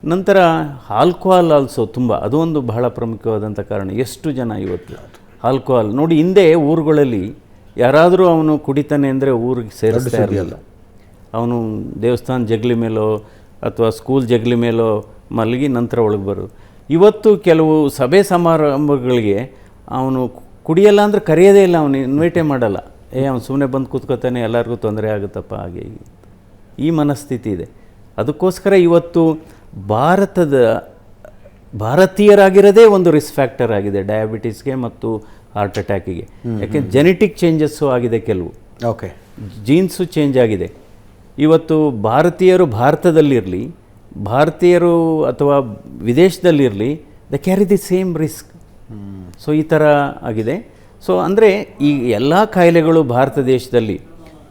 ನಂತರ alcohol also ತುಂಬ ಅದು ಒಂದು ಬಹಳ ಪ್ರಮುಖವಾದಂಥ ಕಾರಣ. ಎಷ್ಟು ಜನ ಇವತ್ತು ಆಲ್ಕೋಹಾಲ್ ನೋಡಿ, ಹಿಂದೆ ಊರುಗಳಲ್ಲಿ ಯಾರಾದರೂ ಅವನು ಕುಡಿತಾನೆ ಅಂದರೆ ಊರಿಗೆ ಸೇರಿಸ್ತಾ ಇರಲಿಲ್ಲ. ಅವನು ದೇವಸ್ಥಾನ ಜಗಲಿ ಮೇಲೋ ಅಥವಾ ಸ್ಕೂಲ್ ಜಗಲಿ ಮೇಲೋ ಮಲಗಿ ನಂತರ ಒಳಗೆ ಬರೋದು. ಇವತ್ತು ಕೆಲವು ಸಭೆ ಸಮಾರಂಭಗಳಿಗೆ ಅವನು ಕುಡಿಯಲ್ಲ ಅಂದರೆ ಕರೆಯೋದೇ ಇಲ್ಲ, ಅವನು ಇನ್ವೈಟೇ ಮಾಡಲ್ಲ. ಅವನು ಸುಮ್ಮನೆ ಬಂದು ಕೂತ್ಕೋತಾನೆ, ಎಲ್ಲರಿಗೂ ತೊಂದರೆ ಆಗುತ್ತಪ್ಪ, ಹಾಗೆ ಈ ಮನಸ್ಥಿತಿ ಇದೆ. ಅದಕ್ಕೋಸ್ಕರ ಇವತ್ತು ಭಾರತೀಯರಾಗಿರೋದೇ ಒಂದು ರಿಸ್ಕ್ ಫ್ಯಾಕ್ಟರ್ ಆಗಿದೆ ಡಯಾಬಿಟಿಸ್ಗೆ ಮತ್ತು ಹಾರ್ಟ್ ಅಟ್ಯಾಕಿಗೆ. ಯಾಕೆ ಜೆನೆಟಿಕ್ ಚೇಂಜಸ್ಸು ಆಗಿದೆ, ಕೆಲವು ಜೀನ್ಸು ಚೇಂಜ್ ಆಗಿದೆ. ಇವತ್ತು ಭಾರತೀಯರು ಭಾರತೀಯರು ಅಥವಾ ವಿದೇಶದಲ್ಲಿರಲಿ, the carry the same risk. So ಈ ಥರ ಆಗಿದೆ. ಸೊ ಅಂದರೆ ಈ ಎಲ್ಲ ಕಾಯಿಲೆಗಳು ಭಾರತ ದೇಶದಲ್ಲಿ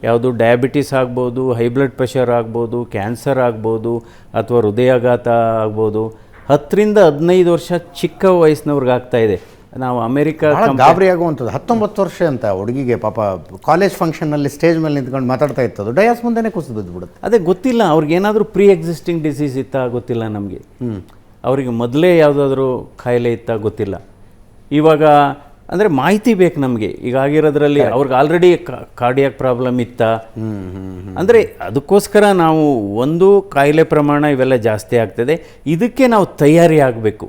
ಯಾವುದು ಡಯಾಬಿಟಿಸ್ ಆಗ್ಬೋದು, ಹೈ ಬ್ಲಡ್ ಪ್ರೆಷರ್ ಆಗ್ಬೋದು, ಕ್ಯಾನ್ಸರ್ ಆಗ್ಬೋದು, ಅಥವಾ ಹೃದಯಾಘಾತ ಆಗ್ಬೋದು, 10-15 ವರ್ಷ ಚಿಕ್ಕ ವಯಸ್ಸಿನವ್ರಿಗೆ ಆಗ್ತಾಯಿದೆ. ನಾವು ಅಮೆರಿಕ ಗಾಬರಿ ಆಗುವಂಥದ್ದು 19 ವರ್ಷ ಅಂತ ಹುಡುಗಿಗೆ ಪಾಪ ಕಾಲೇಜ್ ಫಂಕ್ಷನ್ನಲ್ಲಿ ಸ್ಟೇಜ್ ಮೇಲೆ ನಿಂತ್ಕೊಂಡು ಮಾತಾಡ್ತಾ ಇರ್ತದ್ದು, ಡಯಾಸ್ ಮುಂದೆನೇ ಕುಸಿದು ಬಿದ್ದುಬಿಡುತ್ತೆ. ಅದೇ ಗೊತ್ತಿಲ್ಲ ಅವ್ರಿಗೆ, ಏನಾದರೂ ಪ್ರೀ ಎಕ್ಸಿಸ್ಟಿಂಗ್ ಡಿಸೀಸ್ ಇತ್ತಾ ಗೊತ್ತಿಲ್ಲ ನಮಗೆ. ಅವರಿಗೆ ಮೊದಲೇ ಯಾವುದಾದ್ರೂ ಕಾಯಿಲೆ ಇತ್ತಾ ಗೊತ್ತಿಲ್ಲ. ಇವಾಗ ಅಂದರೆ ಮಾಹಿತಿ ಬೇಕು ನಮಗೆ. ಈಗ ಆಗಿರೋದ್ರಲ್ಲಿ ಅವ್ರಿಗೆ ಆಲ್ರೆಡಿ ಕಾರ್ಡಿಯಾಕ್ ಪ್ರಾಬ್ಲಮ್ ಇತ್ತಾ ಅಂದರೆ ಅದಕ್ಕೋಸ್ಕರ ನಾವು ಒಂದು ಕಾಯಿಲೆ ಪ್ರಮಾಣ ಇವೆಲ್ಲ ಜಾಸ್ತಿ ಆಗ್ತದೆ. ಇದಕ್ಕೆ ನಾವು ತಯಾರಿ ಆಗಬೇಕು.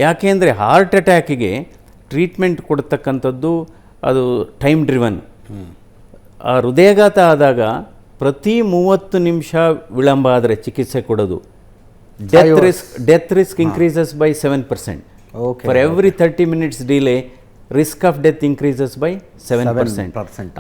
ಯಾಕೆ ಅಂದರೆ ಹಾರ್ಟ್ ಅಟ್ಯಾಕಿಗೆ ಟ್ರೀಟ್ಮೆಂಟ್ ಕೊಡ್ತಕ್ಕಂಥದ್ದು ಅದು ಟೈಮ್ ಡ್ರಿವನ್. ಆ ಹೃದಯಾಘಾತ ಆದಾಗ ಪ್ರತಿ 30 ನಿಮಿಷ ವಿಳಂಬ ಆದರೆ ಚಿಕಿತ್ಸೆ ಕೊಡೋದು, death risk increases by 7%. For every 30 minutes delay, risk of death increases by 7%.